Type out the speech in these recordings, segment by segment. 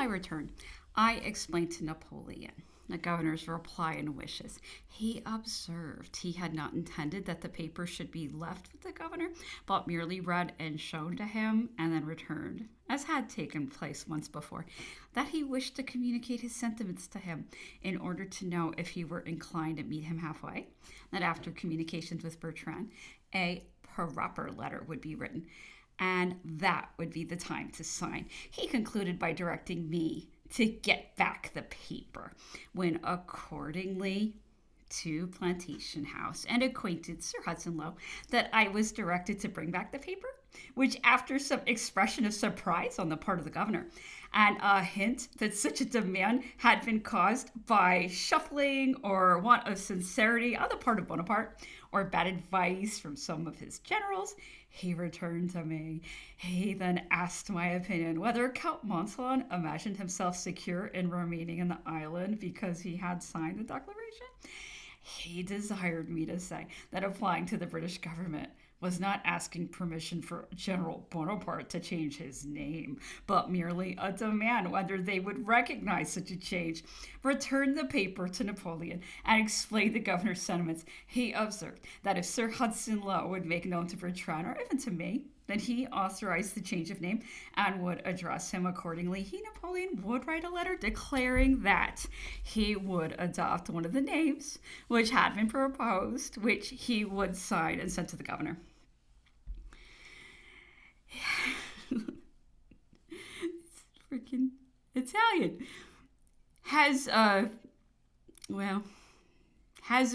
returned, I explained to Napoleon the governor's reply and wishes. He observed he had not intended that the paper should be left with the governor, but merely read and shown to him and then returned, as had taken place once before, that he wished to communicate his sentiments to him in order to know if he were inclined to meet him halfway, that after communications with Bertrand, a proper letter would be written, and that would be the time to sign. He concluded by directing me to get back the paper, when accordingly to Plantation House and acquainted Sir Hudson Lowe that I was directed to bring back the paper, which after some expression of surprise on the part of the governor and a hint that such a demand had been caused by shuffling or want of sincerity on the part of Bonaparte or bad advice from some of his generals, he returned to me. He then asked my opinion whether Count Montholon imagined himself secure in remaining in the island because he had signed the declaration. He desired me to say that applying to the British government was not asking permission for General Bonaparte to change his name, but merely a demand whether they would recognize such a change. Returned the paper to Napoleon and explained the governor's sentiments. He observed that if Sir Hudson Lowe would make known to Bertrand, or even to me, then he authorized the change of name and would address him accordingly. He, Napoleon, would write a letter declaring that he would adopt one of the names which had been proposed, which he would sign and send to the governor. It's freaking Italian. Has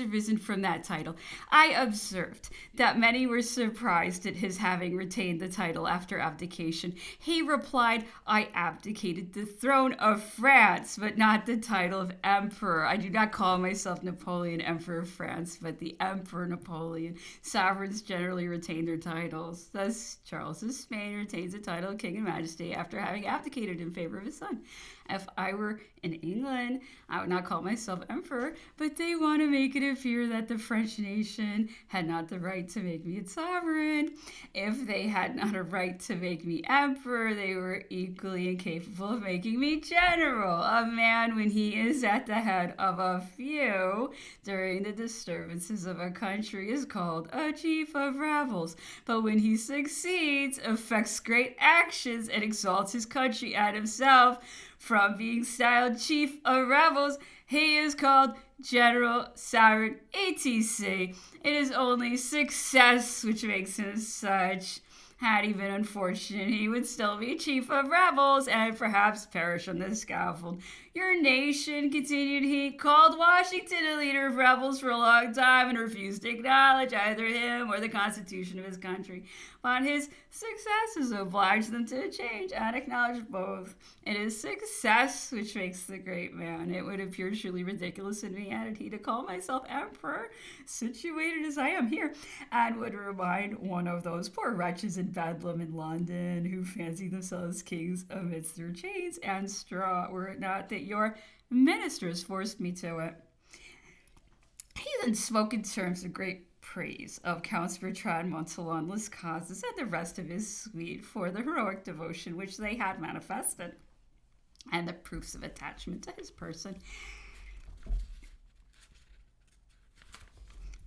arisen from that title. I observed that many were surprised at his having retained the title after abdication. He replied, I abdicated the throne of France, but not the title of emperor. I do not call myself Napoleon, Emperor of France, but the Emperor Napoleon. Sovereigns generally retain their titles. Thus, Charles of Spain retains the title of King and Majesty after having abdicated in favor of his son. If I were in England, I would not call myself emperor, but they want to make it appear that the French nation had not the right to make me its sovereign. If they had not a right to make me emperor, they were equally incapable of making me general. A man, when he is at the head of a few during the disturbances of a country, is called a chief of rebels. But when he succeeds, effects great actions, and exalts his country and himself, from being styled chief of rebels, he is called general, sovereign, etc. It is only success which makes him such. Had he been unfortunate, he would still be chief of rebels and perhaps perish on the scaffold. Your nation, continued he, called Washington a leader of rebels for a long time and refused to acknowledge either him or the constitution of his country. But his successes obliged them to change and acknowledge both. It is success which makes the great man. It would appear truly ridiculous in me, added he, to call myself emperor, situated as I am here, and would remind one of those poor wretches in Bedlam in London who fancy themselves kings amidst their chains and straw, were it not that your ministers forced me to it. He then spoke in terms of great praise of Counts Bertrand, Montholon, Las Cases, and the rest of his suite for the heroic devotion which they had manifested, and the proofs of attachment to his person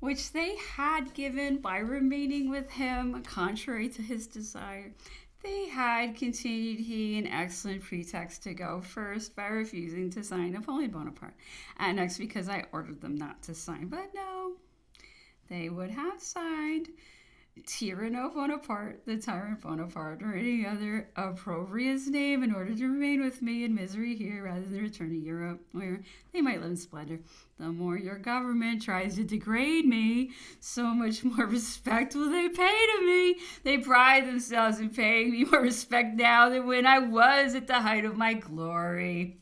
which they had given by remaining with him, contrary to his desire. They had, continued he, an excellent pretext to go, first by refusing to sign Napoleon Bonaparte, and next because I ordered them not to sign. But no, they would have signed Tyranno Bonaparte, the tyrant Bonaparte, or any other opprobrious name in order to remain with me in misery here rather than return to Europe, where they might live in splendor. The more your government tries to degrade me, so much more respect will they pay to me. They pride themselves in paying me more respect now than when I was at the height of my glory.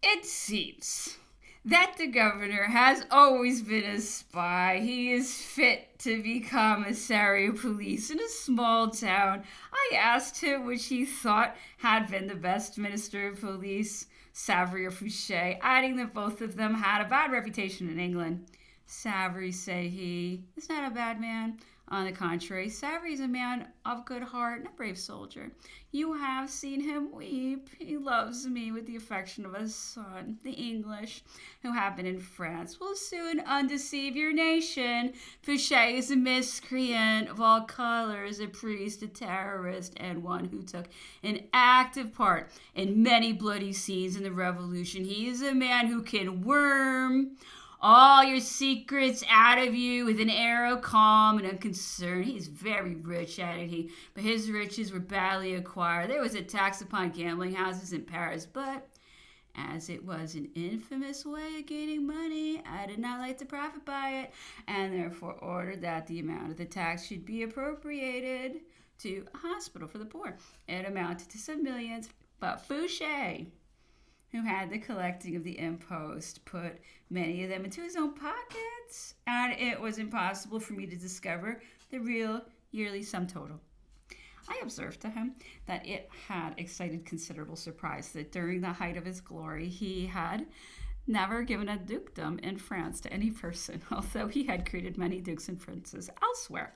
It seems that the governor has always been a spy. He is fit to be commissary of police in a small town. I asked him which he thought had been the best minister of police, Savary or Fouché, adding that both of them had a bad reputation in England. Savary, said he, is not a bad man. On the contrary, Savory is a man of good heart and a brave soldier. You have seen him weep. He loves me with the affection of a son. The English, who have been in France, will soon undeceive your nation. Fouché is a miscreant of all colors, a priest, a terrorist, and one who took an active part in many bloody scenes in the Revolution. He is a man who can worm all your secrets out of you with an air of calm and unconcern. He's very rich, added he, but his riches were badly acquired. There was a tax upon gambling houses in Paris, but as it was an infamous way of gaining money, I did not like to profit by it, and therefore ordered that the amount of the tax should be appropriated to a hospital for the poor. It amounted to some millions, but Fouché, who had the collecting of the impost, put many of them into his own pockets, and it was impossible for me to discover the real yearly sum total. I observed to him that it had excited considerable surprise that during the height of his glory he had never given a dukedom in France to any person, although he had created many dukes and princes elsewhere.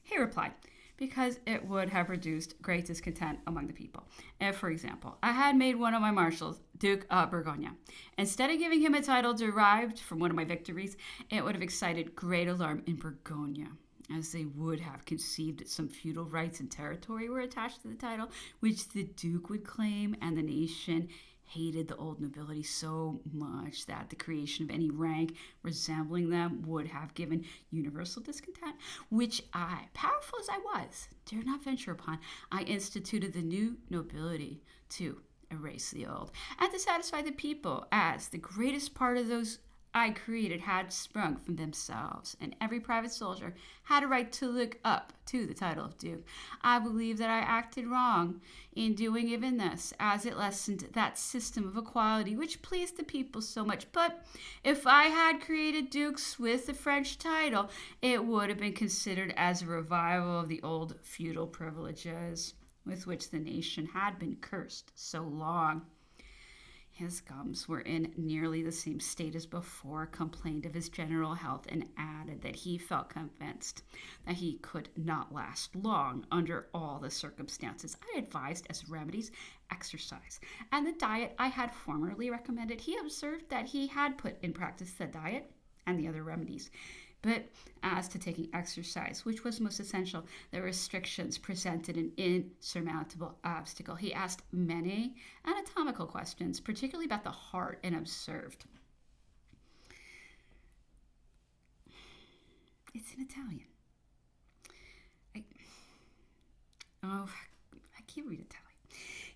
He replied, because it would have produced great discontent among the people. If, for example, I had made one of my marshals Duke of Bourgogne, instead of giving him a title derived from one of my victories, it would have excited great alarm in Bourgogne, as they would have conceived that some feudal rights and territory were attached to the title, which the Duke would claim, and the nation hated the old nobility so much that the creation of any rank resembling them would have given universal discontent, which I, powerful as I was, dare not venture upon. I instituted the new nobility to erase the old, and to satisfy the people, as the greatest part of those I created had sprung from themselves, and every private soldier had a right to look up to the title of Duke. I believe that I acted wrong in doing even this, as it lessened that system of equality which pleased the people so much. But if I had created dukes with the French title, it would have been considered as a revival of the old feudal privileges with which the nation had been cursed so long. His gums were in nearly the same state as before, complained of his general health, and added that he felt convinced that he could not last long under all the circumstances. I advised as remedies exercise and the diet I had formerly recommended. He observed that he had put in practice the diet and the other remedies. But as to taking exercise, which was most essential, the restrictions presented an insurmountable obstacle. He asked many anatomical questions, particularly about the heart, and observed, it's in Italian. I can't read Italian.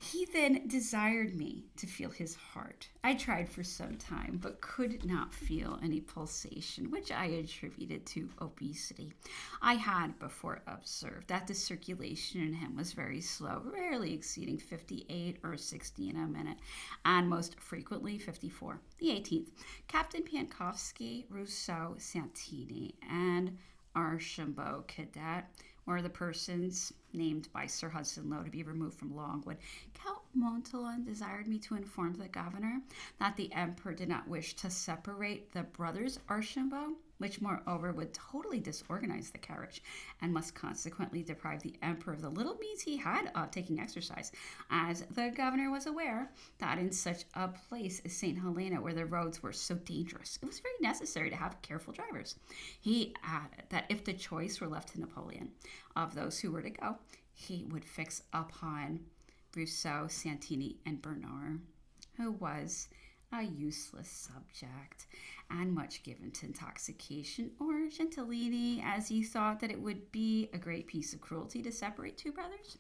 He then desired me to feel his heart. I tried for some time, but could not feel any pulsation, which I attributed to obesity. I had before observed that the circulation in him was very slow, rarely exceeding 58 or 60 in a minute, and most frequently 54. The 18th, Captain Piankovsky, Rousseau, Santini, and Archambault Cadet were the persons named by Sir Hudson Lowe to be removed from Longwood. Count Montholon desired me to inform the governor that the emperor did not wish to separate the brothers Archambault, which moreover would totally disorganize the carriage, and must consequently deprive the emperor of the little means he had of taking exercise, as the governor was aware that in such a place as St. Helena, where the roads were so dangerous, it was very necessary to have careful drivers. He added that if the choice were left to Napoleon of those who were to go, he would fix upon Rousseau, Santini, and Bernard, who was a useless subject and much given to intoxication, or Gentilini, as he thought that it would be a great piece of cruelty to separate two brothers,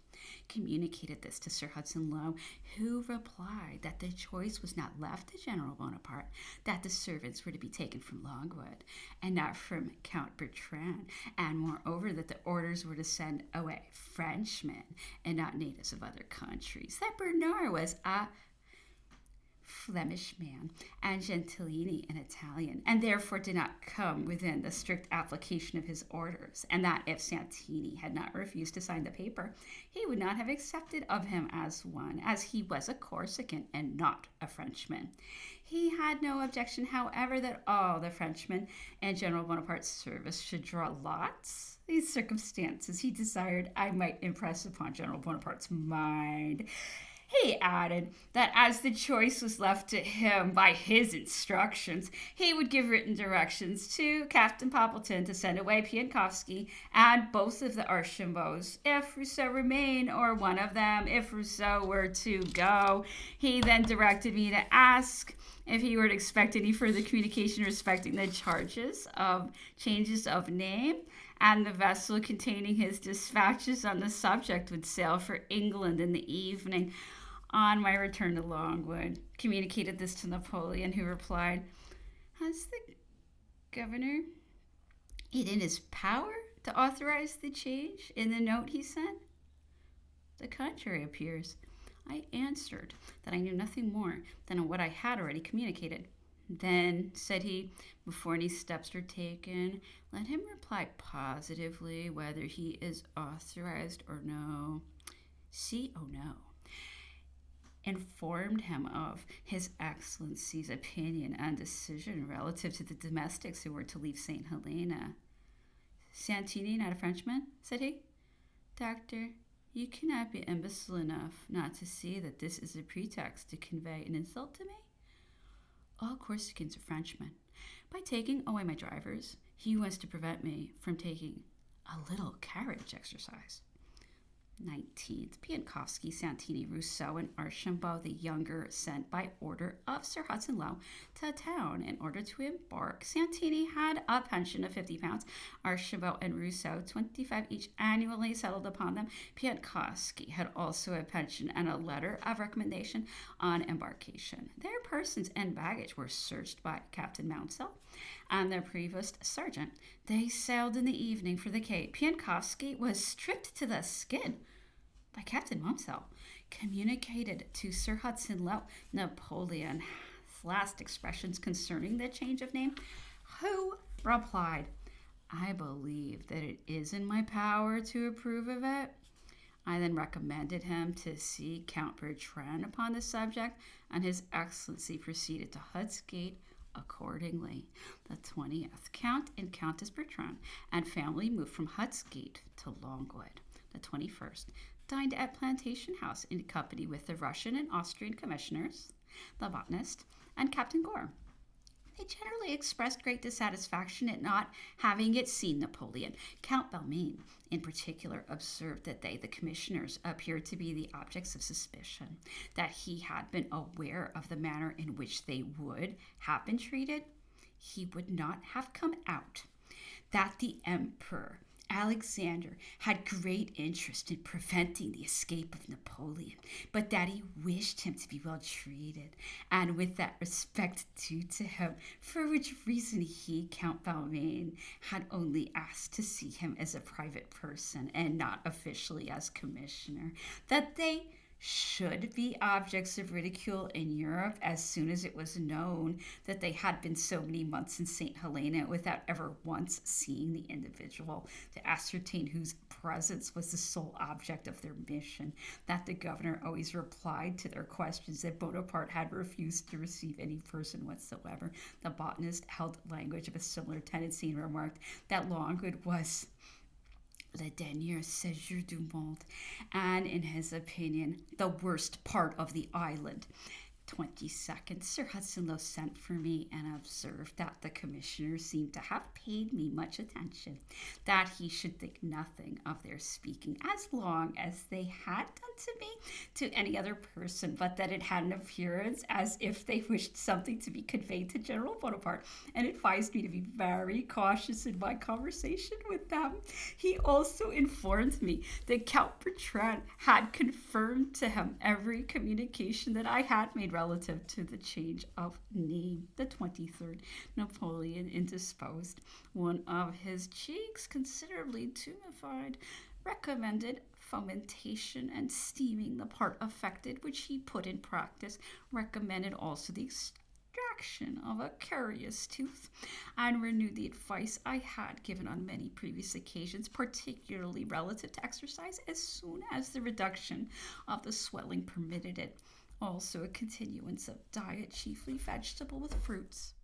communicated this to Sir Hudson Lowe, who replied that the choice was not left to General Bonaparte, that the servants were to be taken from Longwood and not from Count Bertrand, and moreover that the orders were to send away Frenchmen and not natives of other countries, that Bernard was a Flemish man, and Gentilini an Italian, and therefore did not come within the strict application of his orders, and that if Santini had not refused to sign the paper, he would not have accepted of him as one, as he was a Corsican and not a Frenchman. He had no objection, however, that all the Frenchmen in General Bonaparte's service should draw lots. These circumstances he desired I might impress upon General Bonaparte's mind. He added that as the choice was left to him by his instructions, he would give written directions to Captain Poppleton to send away Piankowski and both of the Archambaults if Rousseau remained, or one of them if Rousseau were to go. He then directed me to ask if he were to expect any further communication respecting the charges of changes of name, and the vessel containing his dispatches on the subject would sail for England in the evening. On my return to Longwood, communicated this to Napoleon, who replied, "Has the governor it in his power to authorize the change in the note he sent?" "The contrary appears." I answered that I knew nothing more than what I had already communicated. "Then," said he, "before any steps are taken, let him reply positively whether he is authorized or no." See, oh no. Informed him of His Excellency's opinion and decision relative to the domestics who were to leave St. Helena. "Santini not a Frenchman?" said he. "Doctor, you cannot be imbecile enough not to see that this is a pretext to convey an insult to me. All Corsicans are Frenchmen. By taking away my drivers, he wants to prevent me from taking a little carriage exercise." 19th, Piankowski, Santini, Rousseau, and Archambault the younger sent by order of Sir Hudson Lowe to town in order to embark. Santini had a pension of £50. Archambault and Rousseau 25 each annually settled upon them. Piankowski had also a pension and a letter of recommendation on embarkation. Their persons and baggage were searched by Captain Mounsell and their provost sergeant. They sailed in the evening for the Cape. Piankowski was stripped to the skin by Captain Mounsell, communicated to Sir Hudson Lowe Napoleon's last expressions concerning the change of name, who replied, "I believe that it is in my power to approve of it." I then recommended him to see Count Bertrand upon the subject, and His Excellency proceeded to Hud's Gate accordingly. The 20th, Count and Countess Bertrand and family moved from Hud's Gate to Longwood. The 21st, dined at Plantation House in company with the Russian and Austrian commissioners, the botanist, and Captain Gore. They generally expressed great dissatisfaction at not having yet seen Napoleon. Count Bellarmine, in particular, observed that they, the commissioners, appeared to be the objects of suspicion, that he had been aware of the manner in which they would have been treated. He would not have come out, that the Emperor Alexander had great interest in preventing the escape of Napoleon, but that he wished him to be well treated, and with that respect due to him, for which reason he, Count Bellarmine, had only asked to see him as a private person and not officially as commissioner, that they should be objects of ridicule in Europe as soon as it was known that they had been so many months in St. Helena without ever once seeing the individual, to ascertain whose presence was the sole object of their mission, that the governor always replied to their questions that Bonaparte had refused to receive any person whatsoever. The botanist held language of a similar tendency and remarked that Longwood was le dernier séjour du monde, and in his opinion, the worst part of the island. 22nd, Sir Hudson Lowe sent for me and observed that the commissioner seemed to have paid me much attention, that he should think nothing of their speaking as long as they had done to me to any other person, but that it had an appearance as if they wished something to be conveyed to General Bonaparte, and advised me to be very cautious in my conversation with them. He also informed me that Count Bertrand had confirmed to him every communication that I had made relative to the change of name. The 23rd, Napoleon indisposed, one of his cheeks considerably tumefied, recommended fomentation and steaming the part affected, which he put in practice, recommended also the extraction of a carious tooth, and renewed the advice I had given on many previous occasions, particularly relative to exercise, as soon as the reduction of the swelling permitted it. Also, a continuance of diet, chiefly vegetable with fruits.